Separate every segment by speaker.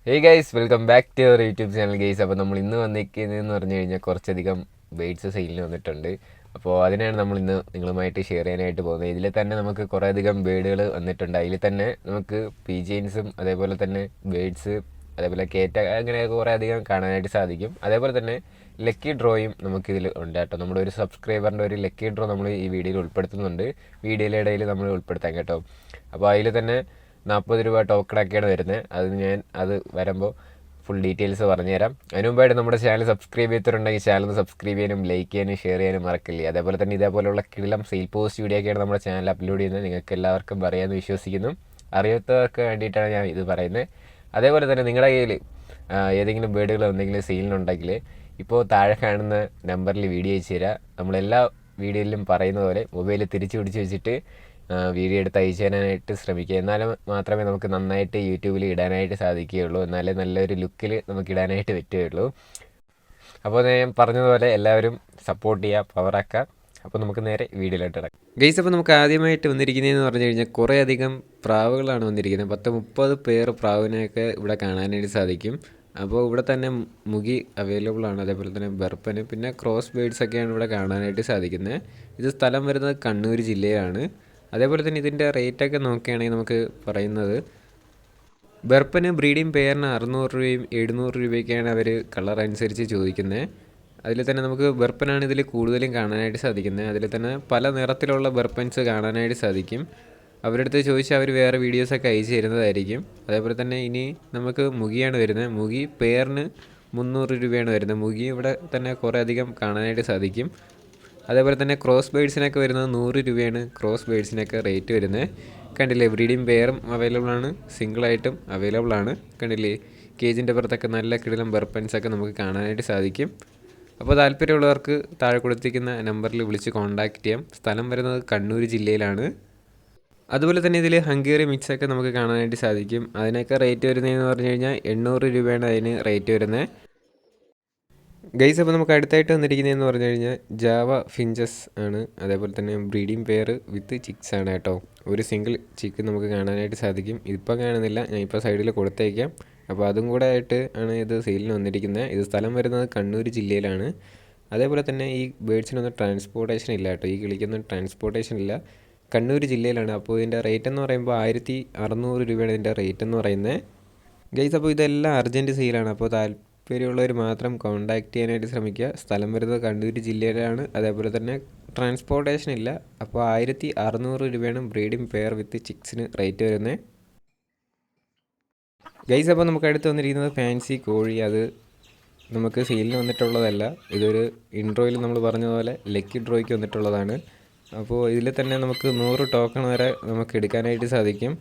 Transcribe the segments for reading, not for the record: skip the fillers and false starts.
Speaker 1: Hey guys, welcome back to your YouTube channel guys. അപ്പോൾ നമ്മൾ ഇന്ന് വന്നിരിക്കുന്നതെന്ന് പറഞ്ഞു കഴിഞ്ഞാൽ കുറച്ചധികം ബേഡ്സ് സെയിലിന് വന്നിട്ടുണ്ട്. അപ്പോൾ അതിനാണ് നമ്മൾ ഇന്ന് നിങ്ങളുമായിട്ട് ഷെയർ ചെയ്യാനായിട്ട് പോകുന്നത്. ഇതിൽ തന്നെ നമുക്ക് കുറേ അധികം ബേഡുകൾ വന്നിട്ടുണ്ട്. അതിൽ തന്നെ നമുക്ക് പീജിയൻസും അതേപോലെ തന്നെ ബേഡ്സ് അതേപോലെ കേറ്റ അങ്ങനെയൊക്കെ കുറേ അധികം കാണാനായിട്ട് സാധിക്കും. അതേപോലെ തന്നെ ലക്കി ഡ്രോയും നമുക്കിതിൽ ഉണ്ട് കേട്ടോ. നമ്മുടെ ഒരു സബ്സ്ക്രൈബറിൻ്റെ ഒരു ലക്കി ഡ്രോ നമ്മൾ ഈ വീഡിയോയിൽ ഉൾപ്പെടുത്തുന്നുണ്ട്. വീഡിയോയുടെ ഇടയിൽ നമ്മൾ ഉൾപ്പെടുത്താം കേട്ടോ. അപ്പോൾ അതിൽ തന്നെ 40 രൂപ ടോക്കണൊക്കെയാണ് വരുന്നത്. അത് വരുമ്പോൾ ഫുൾ ഡീറ്റെയിൽസ് പറഞ്ഞുതരാം. അതിന് മുമ്പായിട്ട് നമ്മുടെ ചാനൽ സബ്സ്ക്രൈബ് ചെയ്തിട്ടുണ്ടെങ്കിൽ ചാനൽ സബ്സ്ക്രൈബ് ചെയ്യാനും ലൈക്ക് ചെയ്യാനും ഷെയർ ചെയ്യാനും മറക്കില്ലേ. അതേപോലെ തന്നെ ഇതേപോലെയുള്ള കിടിലം സെയിൽ പോസ്റ്റ് വീഡിയോ ഒക്കെയാണ് നമ്മുടെ ചാനൽ അപ്ലോഡ് ചെയ്യുന്നത്. നിങ്ങൾക്ക് എല്ലാവർക്കും അറിയാമെന്ന് വിശ്വസിക്കുന്നു. അറിയാത്തവർക്ക് വേണ്ടിയിട്ടാണ് ഞാൻ ഇത് പറയുന്നത്. അതേപോലെ തന്നെ നിങ്ങളുടെ കയ്യിൽ ഏതെങ്കിലും ബേഡുകൾ എന്തെങ്കിലും സെയിലിനുണ്ടെങ്കിൽ ഇപ്പോൾ താഴെ കാണുന്ന നമ്പറിൽ വീഡിയോ അയച്ചു തരാം. നമ്മളെല്ലാ വീഡിയോയിലും പറയുന്ന പോലെ മൊബൈൽ തിരിച്ചു പിടിച്ച് വെച്ചിട്ട് വീഡിയോ എടുത്ത് അയച്ചു തരാനായിട്ട് ശ്രമിക്കുക. എന്നാലും മാത്രമേ നമുക്ക് നന്നായിട്ട് യൂട്യൂബിൽ ഇടാനായിട്ട് സാധിക്കുകയുള്ളൂ. എന്നാലേ നല്ലൊരു ലുക്കിൽ നമുക്ക് ഇടാനായിട്ട് പറ്റുകയുള്ളൂ. അപ്പോൾ ഞാൻ പറഞ്ഞതുപോലെ എല്ലാവരും സപ്പോർട്ട് ചെയ്യുക, പവറാക്കുക. അപ്പോൾ നമുക്ക് നേരെ വീഡിയോയിലോട്ട് ഇടാം ഗൈസ്. അപ്പോൾ നമുക്ക് ആദ്യമായിട്ട് വന്നിരിക്കുന്നതെന്ന് പറഞ്ഞു കഴിഞ്ഞാൽ കുറേ അധികം പ്രാവുകളാണ് വന്നിരിക്കുന്നത്. 30 പേർ പ്രാവിനെയൊക്കെ ഇവിടെ കാണാനായിട്ട് സാധിക്കും. അപ്പോൾ ഇവിടെ തന്നെ മുഗി അവൈലബിൾ ആണ്, അതേപോലെ തന്നെ ബർപ്പന്, പിന്നെ ക്രോസ് ബേഡ്സൊക്കെയാണ് ഇവിടെ കാണാനായിട്ട് സാധിക്കുന്നത്. ഇത് സ്ഥലം വരുന്നത് കണ്ണൂർ ജില്ലയിലാണ്. അതേപോലെ തന്നെ ഇതിൻ്റെ റേറ്റൊക്കെ നോക്കുകയാണെങ്കിൽ നമുക്ക് പറയുന്നത് ബർപ്പന് ബ്രീഡിംഗ് പെയറിന് 600 രൂപയും 700 രൂപയൊക്കെയാണ് അവർ കളർ അനുസരിച്ച് ചോദിക്കുന്നത്. അതിൽ തന്നെ നമുക്ക് ബർപ്പനാണ് ഇതിൽ കൂടുതലും കാണാനായിട്ട് സാധിക്കുന്നത്. അതിൽ തന്നെ പല നിറത്തിലുള്ള ബർപ്പൻസ് കാണാനായിട്ട് സാധിക്കും. അവരുടെ അടുത്ത് ചോദിച്ചാൽ അവർ വേറെ വീഡിയോസൊക്കെ അയച്ചു തരുന്നതായിരിക്കും. അതേപോലെ തന്നെ ഇനി നമുക്ക് മുഗിയാണ് വരുന്നത്. മുഗി പെയറിന് 300 രൂപയാണ് വരുന്നത്. മുഗി ഇവിടെ തന്നെ കുറേ അധികം കാണാനായിട്ട് സാധിക്കും. അതേപോലെ തന്നെ ക്രോസ് ബേഡ്സിനൊക്കെ വരുന്നത് 100 രൂപയാണ് ക്രോസ് ബേഡ്സിനൊക്കെ റേറ്റ് വരുന്നത്. കണ്ടില്ലേ, ബ്രീഡിംഗ് പെയറും അവൈലബിൾ ആണ്, സിംഗിളായിട്ടും അവൈലബിൾ ആണ്. കണ്ടില്ലേ, കേജിൻ്റെ പുറത്തൊക്കെ നല്ല കിടിലം ബർപ്പൻസൊക്കെ നമുക്ക് കാണാനായിട്ട് സാധിക്കും. അപ്പോൾ താല്പര്യമുള്ളവർക്ക് താഴെ കൊടുത്തിരിക്കുന്ന നമ്പറിൽ വിളിച്ച് കോൺടാക്റ്റ് ചെയ്യാം. സ്ഥലം വരുന്നത് കണ്ണൂർ ജില്ലയിലാണ്. അതുപോലെ തന്നെ ഇതിൽ ഹംഗേറി മിക്സൊക്കെ നമുക്ക് കാണാനായിട്ട് സാധിക്കും. അതിനൊക്കെ റേറ്റ് വരുന്നതെന്ന് പറഞ്ഞു കഴിഞ്ഞാൽ 800 രൂപയാണ് അതിന് റേറ്റ് വരുന്നത് ഗൈസ്. അപ്പോൾ നമുക്ക് അടുത്തായിട്ട് വന്നിരിക്കുന്നതെന്ന് പറഞ്ഞു കഴിഞ്ഞാൽ ജാവ ഫിഞ്ചസ് ആണ്. അതേപോലെ തന്നെ ബ്രീഡിംഗ് പെയർ വിത്ത് ചിക്സ് ആണ് കേട്ടോ. ഒരു സിംഗിൾ ചിക്ക് നമുക്ക് കാണാനായിട്ട് സാധിക്കും. ഇതിപ്പോൾ കാണുന്നില്ല, ഞാൻ ഇപ്പോൾ സൈഡിൽ കൊടുത്തേക്കാം. അപ്പോൾ അതും കൂടെ ആയിട്ട് ആണ് ഇത് സെയിലിന് വന്നിരിക്കുന്നത്. ഇത് സ്ഥലം വരുന്നത് കണ്ണൂർ ജില്ലയിലാണ്. അതേപോലെ തന്നെ ഈ ബേഡ്സിനൊന്നും ട്രാൻസ്പോർട്ടേഷൻ ഇല്ല കേട്ടോ. ഈ കിളിക്കൊന്നും ട്രാൻസ്പോർട്ടേഷൻ ഇല്ല, കണ്ണൂർ ജില്ലയിലാണ്. അപ്പോൾ ഇതിൻ്റെ റേറ്റ് എന്ന് പറയുമ്പോൾ 1600 രൂപയാണ് ഇതിൻ്റെ റേറ്റ് എന്ന് പറയുന്നത് ഗൈസ്. അപ്പോൾ ഇതെല്ലാം അർജൻറ്റ് സെയിലാണ്. അപ്പോൾ താല്പര്യമുള്ളവർ മാത്രം കോൺടാക്റ്റ് ചെയ്യാനായിട്ട് ശ്രമിക്കുക. സ്ഥലം വരുന്നത് കണ്ണൂർ ജില്ലയിലാണ്. അതേപോലെ തന്നെ ട്രാൻസ്പോർട്ടേഷൻ ഇല്ല. അപ്പോൾ 1600 രൂപയാണ് ബ്രീഡിംഗ് പെയർ വിത്ത് ചിക്സിന് റേറ്റ് വരുന്നത് ഗൈസ്. അപ്പോൾ നമുക്ക് അടുത്ത് വന്നിരിക്കുന്നത് ഫാൻസി കോഴി. അത് നമുക്ക് സെയിലിന് വന്നിട്ടുള്ളതല്ല, ഇതൊരു ഇൻട്രോയിൽ നമ്മൾ പറഞ്ഞ പോലെ ലക്കി ഡ്രോയ്ക്ക് വന്നിട്ടുള്ളതാണ്. അപ്പോൾ ഇതിൽ തന്നെ നമുക്ക് 100 ടോക്കൺ വരെ നമുക്ക് എടുക്കാനായിട്ട് സാധിക്കും.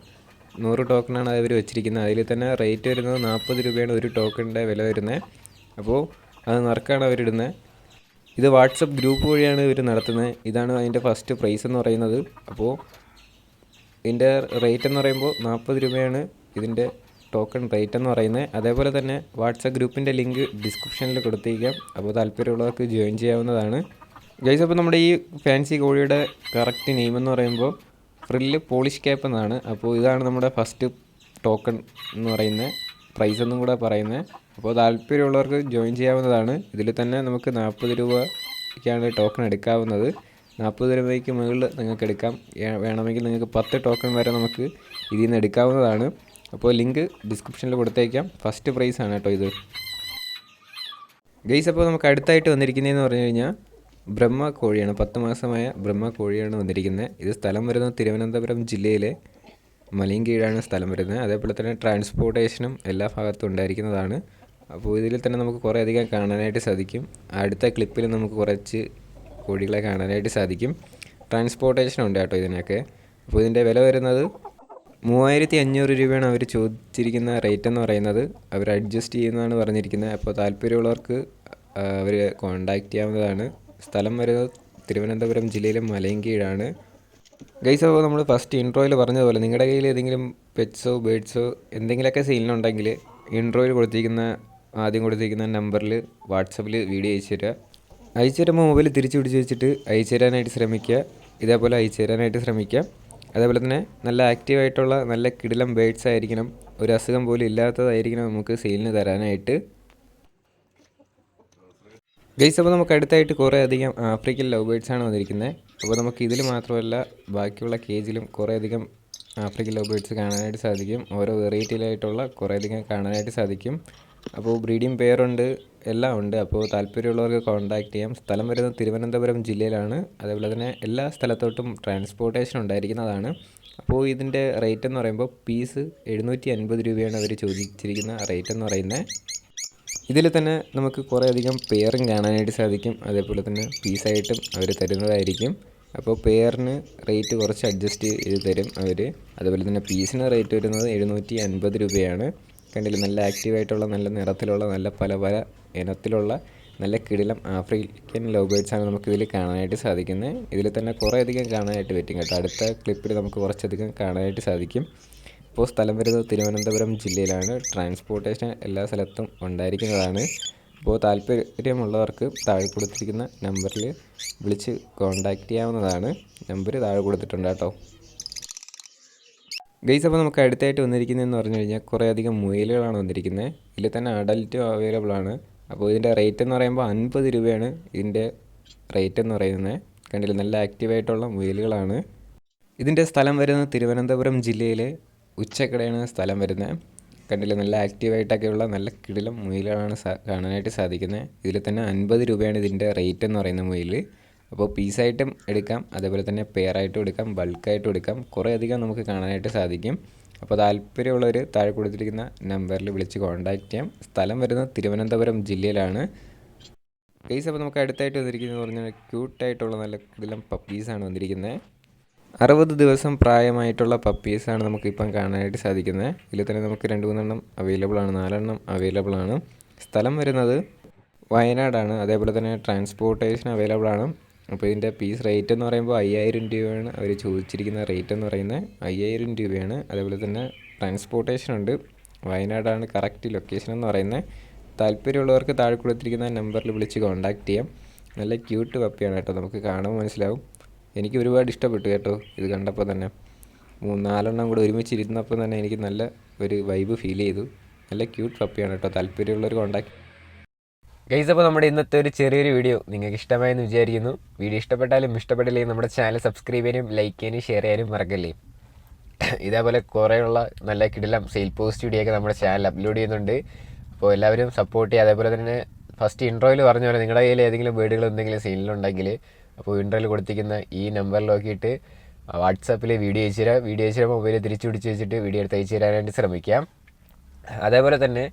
Speaker 1: 100 ടോക്കണാണ് അവർ വെച്ചിരിക്കുന്നത്. അതിൽ തന്നെ റേറ്റ് വരുന്നത് 40 രൂപയാണ് ഒരു ടോക്കണിൻ്റെ വില വരുന്നത്. അപ്പോൾ അത് നറുക്കാണ് അവരിടുന്നത്. ഇത് വാട്സപ്പ് ഗ്രൂപ്പ് വഴിയാണ് ഇവർ നടത്തുന്നത്. ഇതാണ് അതിൻ്റെ ഫസ്റ്റ് പ്രൈസ് എന്ന് പറയുന്നത്. അപ്പോൾ ഇതിൻ്റെ റേറ്റ് എന്ന് പറയുമ്പോൾ 40 രൂപയാണ് ഇതിൻ്റെ ടോക്കൺ റേറ്റ് എന്ന് പറയുന്നത്. അതേപോലെ തന്നെ വാട്സപ്പ് ഗ്രൂപ്പിൻ്റെ ലിങ്ക് ഡിസ്ക്രിപ്ഷനിൽ കൊടുത്തേക്കാം. അപ്പോൾ താല്പര്യമുള്ളവർക്ക് ജോയിൻ ചെയ്യാവുന്നതാണ് ഗൈസ്. അപ്പോൾ നമ്മുടെ ഈ ഫാൻസി കോഴിയുടെ കറക്റ്റ് നെയിം എന്ന് പറയുമ്പോൾ ഫ്രില്ല് പോളിഷ് ക്യാപ്പ് എന്നാണ്. അപ്പോൾ ഇതാണ് നമ്മുടെ ഫസ്റ്റ് ടോക്കൺ എന്ന് പറയുന്നത്, പ്രൈസ് എന്നും കൂടെ പറയുന്നത്. അപ്പോൾ താല്പര്യമുള്ളവർക്ക് ജോയിൻ ചെയ്യാവുന്നതാണ്. ഇതിൽ തന്നെ നമുക്ക് 40 രൂപയ്ക്കാണ് ടോക്കൺ എടുക്കാവുന്നത്. 40 രൂപയ്ക്ക് മുകളിൽ നിങ്ങൾക്ക് എടുക്കാം. വേണമെങ്കിൽ നിങ്ങൾക്ക് 10 ടോക്കൺ വരെ നമുക്ക് ഇതിൽ നിന്ന് എടുക്കാവുന്നതാണ്. അപ്പോൾ ലിങ്ക് ഡിസ്ക്രിപ്ഷനിൽ കൊടുത്തേക്കാം. ഫസ്റ്റ് പ്രൈസാണ് കേട്ടോ ഇത് ഗൈസ്. അപ്പോൾ നമുക്ക് അടുത്തായിട്ട് വന്നിരിക്കുന്നതെന്ന് പറഞ്ഞു കഴിഞ്ഞാൽ ബ്രഹ്മ കോഴിയാണ്. 10 മാസമായ ബ്രഹ്മ കോഴിയാണ് വന്നിരിക്കുന്നത്. ഇത് സ്ഥലം വരുന്നത് തിരുവനന്തപുരം ജില്ലയിലെ മലയൻകീഴാണ് സ്ഥലം വരുന്നത്. അതേപോലെ തന്നെ ട്രാൻസ്പോർട്ടേഷനും എല്ലാ ഭാഗത്തും ഉണ്ടായിരിക്കുന്നതാണ്. അപ്പോൾ ഇതിൽ തന്നെ നമുക്ക് കുറേ അധികം കാണാനായിട്ട് സാധിക്കും. അടുത്ത ക്ലിപ്പിൽ നമുക്ക് കുറച്ച് കോഴികളെ കാണാനായിട്ട് സാധിക്കും. ട്രാൻസ്പോർട്ടേഷൻ ഉണ്ട് കേട്ടോ ഇതിനൊക്കെ. അപ്പോൾ ഇതിൻ്റെ വില വരുന്നത് 3500 രൂപയാണ് അവർ ചോദിച്ചിരിക്കുന്ന റേറ്റ് എന്ന് പറയുന്നത്. അവർ അഡ്ജസ്റ്റ് ചെയ്യുന്നതാണ് പറഞ്ഞിരിക്കുന്നത്. അപ്പോൾ താല്പര്യമുള്ളവർക്ക് അവർ കോൺടാക്റ്റ് ചെയ്യാവുന്നതാണ്. സ്ഥലം വരുന്നത് തിരുവനന്തപുരം ജില്ലയിലെ മലയൻകീഴാണ് ഗൈസ്. അപ്പോൾ നമ്മൾ ഫസ്റ്റ് ഇൻട്രോയിൽ പറഞ്ഞതുപോലെ നിങ്ങളുടെ കയ്യിൽ ഏതെങ്കിലും പെറ്റ്സോ ബേഡ്സോ എന്തെങ്കിലുമൊക്കെ സെയിലിനുണ്ടെങ്കിൽ ഇൻട്രോയിൽ ആദ്യം കൊടുത്തിരിക്കുന്ന നമ്പറിൽ വാട്സപ്പിൽ വീഡിയോ അയച്ചു തരുമ്പോൾ മൊബൈൽ തിരിച്ചു പിടിച്ച് വെച്ചിട്ട് അയച്ചു തരാനായിട്ട് ശ്രമിക്കുക. ഇതേപോലെ അയച്ചു തരാനായിട്ട് ശ്രമിക്കുക. അതേപോലെ തന്നെ നല്ല ആക്റ്റീവായിട്ടുള്ള നല്ല കിടിലം ബേഡ്സ് ആയിരിക്കണം, ഒരു അസുഖം പോലും ഇല്ലാത്തതായിരിക്കണം നമുക്ക് സെയിലിന് തരാനായിട്ട്. ഗൈസ്, അപ്പോൾ നമുക്ക് അടുത്തായിട്ട് കുറേ അധികം ആഫ്രിക്കൻ ലവ് ബേഡ്സാണ് വന്നിരിക്കുന്നത്. അപ്പോൾ നമുക്ക് ഇതിൽ മാത്രമല്ല ബാക്കിയുള്ള കേജിലും കുറേ അധികം ആഫ്രിക്കൻ ലവ് ബേഡ്സ് കാണാനായിട്ട് സാധിക്കും. ഓരോ വെറൈറ്റിയിലായിട്ടുള്ള കുറേ അധികം കാണാനായിട്ട് സാധിക്കും. അപ്പോൾ ബ്രീഡിംഗ് പെയറുണ്ട്, എല്ലാം ഉണ്ട്. അപ്പോൾ താല്പര്യമുള്ളവർക്ക് കോൺടാക്റ്റ് ചെയ്യാം. സ്ഥലം വരുന്നത് തിരുവനന്തപുരം ജില്ലയിലാണ്. അതേപോലെ തന്നെ എല്ലാ സ്ഥലത്തോട്ടും ട്രാൻസ്പോർട്ടേഷൻ ഉണ്ടായിരിക്കുന്നതാണ്. അപ്പോൾ ഇതിൻ്റെ റേറ്റ് എന്ന് പറയുമ്പോൾ പീസ് 750 രൂപയാണ് അവർ ചോദിച്ചിരിക്കുന്ന റേറ്റ് എന്ന് പറയുന്നത്. ഇതിൽ തന്നെ നമുക്ക് കുറേ അധികം പെയറും കാണാനായിട്ട് സാധിക്കും. അതേപോലെ തന്നെ പീസായിട്ടും അവർ തരുന്നതായിരിക്കും. അപ്പോൾ പെയറിന് റേറ്റ് കുറച്ച് അഡ്ജസ്റ്റ് ചെയ്ത് തരും അവർ. അതുപോലെ തന്നെ പീസിന് റേറ്റ് വരുന്നത് 750 രൂപയാണ്. കണ്ടില്ല, നല്ല ആക്റ്റീവായിട്ടുള്ള നല്ല നിറത്തിലുള്ള നല്ല പല പല ഇനത്തിലുള്ള നല്ല കിടിലം ആഫ്രിക്കൻ ലവ് ബേഡ്സാണ് നമുക്കിതിൽ കാണാനായിട്ട് സാധിക്കുന്നത്. ഇതിൽ തന്നെ കുറേ അധികം കാണാനായിട്ട് പറ്റും കേട്ടോ. അടുത്ത ക്ലിപ്പിൽ നമുക്ക് കുറച്ചധികം കാണാനായിട്ട് സാധിക്കും. ഇപ്പോൾ സ്ഥലം വരുന്നത് തിരുവനന്തപുരം ജില്ലയിലാണ്. ട്രാൻസ്പോർട്ടേഷൻ എല്ലാ സ്ഥലത്തും ഉണ്ടായിരിക്കുന്നതാണ്. അപ്പോൾ താല്പര്യമുള്ളവർക്ക് താഴെ കൊടുത്തിരിക്കുന്ന നമ്പറിൽ വിളിച്ച് കോൺടാക്റ്റ് ചെയ്യാവുന്നതാണ്. നമ്പർ താഴെ കൊടുത്തിട്ടുണ്ട് കേട്ടോ. ഗൈസ്, അപ്പോൾ നമുക്ക് അടുത്തായിട്ട് വന്നിരിക്കുന്നതെന്ന് പറഞ്ഞു കഴിഞ്ഞാൽ കുറേ അധികം മുയലുകളാണ് വന്നിരിക്കുന്നത്. ഇതിൽ തന്നെ അഡൽറ്റും അവൈലബിൾ ആണ്. അപ്പോൾ ഇതിൻ്റെ റേറ്റ് എന്ന് പറയുമ്പോൾ 50 രൂപയാണ് ഇതിൻ്റെ റേറ്റ് എന്ന് പറയുന്നത്. കണ്ടില്ല, നല്ല ആക്റ്റീവായിട്ടുള്ള മുയലുകളാണ്. ഇതിൻ്റെ സ്ഥലം വരുന്നത് തിരുവനന്തപുരം ജില്ലയിലെ ഉച്ചക്കടയാണ് സ്ഥലം വരുന്നത്. കണ്ടില്ല, നല്ല ആക്റ്റീവായിട്ടൊക്കെയുള്ള നല്ല കിടിലം മുയലുകളാണ് കാണാനായിട്ട് സാധിക്കുന്നത്. ഇതിൽ തന്നെ 50 രൂപയാണ് ഇതിൻ്റെ റേറ്റ് എന്ന് പറയുന്ന മുയൽ. അപ്പോൾ പീസായിട്ടും എടുക്കാം, അതേപോലെ തന്നെ പെയറായിട്ടും എടുക്കാം, ബൾക്കായിട്ടും എടുക്കാം. കുറേ അധികം നമുക്ക് കാണാനായിട്ട് സാധിക്കും. അപ്പോൾ താല്പര്യമുള്ളവർ താഴെ കൊടുത്തിരിക്കുന്ന നമ്പറിൽ വിളിച്ച് കോൺടാക്റ്റ് ചെയ്യാം. സ്ഥലം വരുന്നത് തിരുവനന്തപുരം ജില്ലയിലാണ്. ഗൈസ്, അപ്പോൾ നമുക്ക് അടുത്തായിട്ട് വന്നിരിക്കുന്നത് പറഞ്ഞാൽ ക്യൂട്ടായിട്ടുള്ള നല്ല കിടിലം പപ്പീസാണ് വന്നിരിക്കുന്നത്. 60 ദിവസം പ്രായമായിട്ടുള്ള പപ്പീസാണ് നമുക്കിപ്പം കാണാനായിട്ട് സാധിക്കുന്നത്. ഇതിൽ തന്നെ നമുക്ക് 2-3 എണ്ണം അവൈലബിൾ ആണ്, 4 എണ്ണം അവൈലബിൾ ആണ്. സ്ഥലം വരുന്നത് വയനാടാണ്. അതേപോലെ തന്നെ ട്രാൻസ്പോർട്ടേഷൻ അവൈലബിൾ ആണ്. അപ്പോൾ ഇതിൻ്റെ പീസ് റേറ്റ് എന്ന് പറയുമ്പോൾ 5000 രൂപയാണ് അവർ ചോദിച്ചിരിക്കുന്ന റേറ്റ് എന്ന് പറയുന്നത്. 5000 രൂപയാണ്. അതേപോലെ തന്നെ ട്രാൻസ്പോർട്ടേഷൻ ഉണ്ട്. വയനാടാണ് കറക്റ്റ് ലൊക്കേഷൻ എന്ന് പറയുന്നത്. താല്പര്യമുള്ളവർക്ക് താഴെ കൊടുത്തിരിക്കുന്ന നമ്പറിൽ വിളിച്ച് കോൺടാക്റ്റ് ചെയ്യാം. നല്ല ക്യൂട്ട് പപ്പിയാണ് കേട്ടോ, നമുക്ക് കാണുമ്പോൾ മനസ്സിലാവും. എനിക്ക് ഒരുപാട് ഇഷ്ടപ്പെട്ടു കേട്ടോ ഇത് കണ്ടപ്പോൾ തന്നെ. 3-4 എണ്ണം കൂടെ ഒരുമിച്ചിരുന്നപ്പോൾ തന്നെ എനിക്ക് നല്ല ഒരു വൈബ് ഫീൽ ചെയ്തു. നല്ല ക്യൂട്ട് പപ്പിയാണ് കേട്ടോ. താല്പര്യമുള്ളവർ കോൺടാക്ട്. ഗൈസ്, അപ്പോൾ നമ്മുടെ ഇന്നത്തെ ഒരു ചെറിയൊരു വീഡിയോ നിങ്ങൾക്ക് ഇഷ്ടമായെന്ന് വിചാരിക്കുന്നു. വീഡിയോ ഇഷ്ടപ്പെട്ടാലും ഇഷ്ടപ്പെട്ടില്ലെങ്കിൽ നമ്മുടെ ചാനൽ സബ്സ്ക്രൈബ് ചെയ്യാനും ലൈക്ക് ചെയ്യാനും ഷെയർ ചെയ്യാനും മറക്കല്ലേ. ഇതേപോലെ കുറേയുള്ള നല്ല കിടിലം സെയിൽ പോസ്റ്റ് വീഡിയോ ഒക്കെ നമ്മുടെ ചാനൽ അപ്ലോഡ് ചെയ്യുന്നുണ്ട്. അപ്പോൾ എല്ലാവരും സപ്പോർട്ട് ചെയ്യുക. അതേപോലെ തന്നെ ഫസ്റ്റ് ഇൻട്രോയിൽ പറഞ്ഞ പോലെ നിങ്ങളുടെ കയ്യിൽ ഏതെങ്കിലും ബേഡുകൾ എന്തെങ്കിലും സെയിലിലുണ്ടെങ്കിൽ അപ്പോൾ ഇൻട്രോയിൽ കൊടുത്തിരിക്കുന്ന ഈ നമ്പറിൽ നോക്കിയിട്ട് വാട്സാപ്പിൽ വീഡിയോ അയച്ചു തരാം. വീഡിയോ അയച്ചു തരാം, മൊബൈൽ തിരിച്ചു പിടിച്ച് വെച്ചിട്ട് വീഡിയോ എടുത്ത് അയച്ചു തരാനായിട്ട് ശ്രമിക്കാം. അതേപോലെ തന്നെ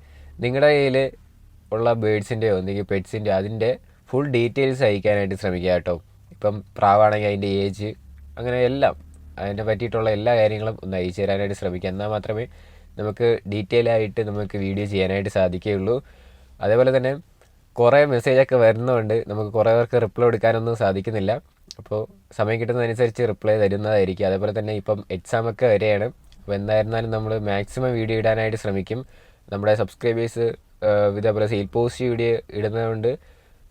Speaker 1: നിങ്ങളുടെ കയ്യിൽ ഉള്ള ബേഡ്സിൻ്റെയോ എന്തെങ്കിലും പെറ്റ്സിൻ്റെയോ അതിൻ്റെ ഫുൾ ഡീറ്റെയിൽസ് അയക്കാനായിട്ട് ശ്രമിക്കുക കേട്ടോ. ഇപ്പം പ്രാവാണെങ്കിൽ അതിൻ്റെ ഏജ് അങ്ങനെ എല്ലാം അതിനെ പറ്റിയിട്ടുള്ള എല്ലാ കാര്യങ്ങളും ഒന്ന് അയച്ചു തരാനായിട്ട് ശ്രമിക്കുക. എന്നാൽ മാത്രമേ നമുക്ക് ഡീറ്റെയിൽ ആയിട്ട് നമുക്ക് വീഡിയോ ചെയ്യാനായിട്ട് സാധിക്കുകയുള്ളൂ. അതേപോലെ തന്നെ കുറേ മെസ്സേജൊക്കെ വരുന്നതുകൊണ്ട് നമുക്ക് കുറേ പേർക്ക് റിപ്ലൈ എടുക്കാനൊന്നും സാധിക്കുന്നില്ല. അപ്പോൾ സമയം കിട്ടുന്നതനുസരിച്ച് റിപ്ലൈ തരുന്നതായിരിക്കും. അതേപോലെ തന്നെ ഇപ്പം എക്സാമൊക്കെ വരെയാണ്. അപ്പോൾ എന്തായിരുന്നാലും നമ്മൾ മാക്സിമം വീഡിയോ ഇടാനായിട്ട് ശ്രമിക്കും. നമ്മുടെ സബ്സ്ക്രൈബേഴ്സ് ഇതേപോലെ സെയിൽ പോസ്റ്റ് വീഡിയോ ഇടുന്നതുകൊണ്ട്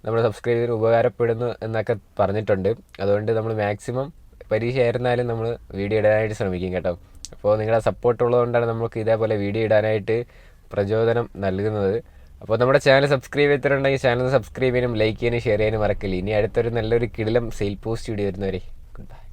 Speaker 1: നമ്മുടെ സബ്സ്ക്രൈബർ ഉപകാരപ്പെടുന്നു എന്നൊക്കെ പറഞ്ഞിട്ടുണ്ട്. അതുകൊണ്ട് നമ്മൾ മാക്സിമം പരീക്ഷ ആയിരുന്നാലും നമ്മൾ വീഡിയോ ഇടാനായിട്ട് ശ്രമിക്കും കേട്ടോ. അപ്പോൾ നിങ്ങളുടെ സപ്പോർട്ട് ഉള്ളതുകൊണ്ടാണ് നമുക്ക് ഇതേപോലെ വീഡിയോ ഇടാനായിട്ട് പ്രചോദനം നൽകുന്നത്. അപ്പോൾ നമ്മുടെ ചാനൽ സബ്സ്ക്രൈബ് ചെയ്തിട്ടുണ്ടെങ്കിൽ ചാനൽ സബ്സ്ക്രൈബ് ചെയ്യാനും ലൈക്ക് ചെയ്യാനും ഷെയർ ചെയ്യാനും മറക്കില്ല. ഇനി അടുത്തൊരു നല്ലൊരു കിടിലം സെയിൽ പോസ്റ്റ് വീഡിയോ വരുന്നവരെ ഗുഡ് ബൈ.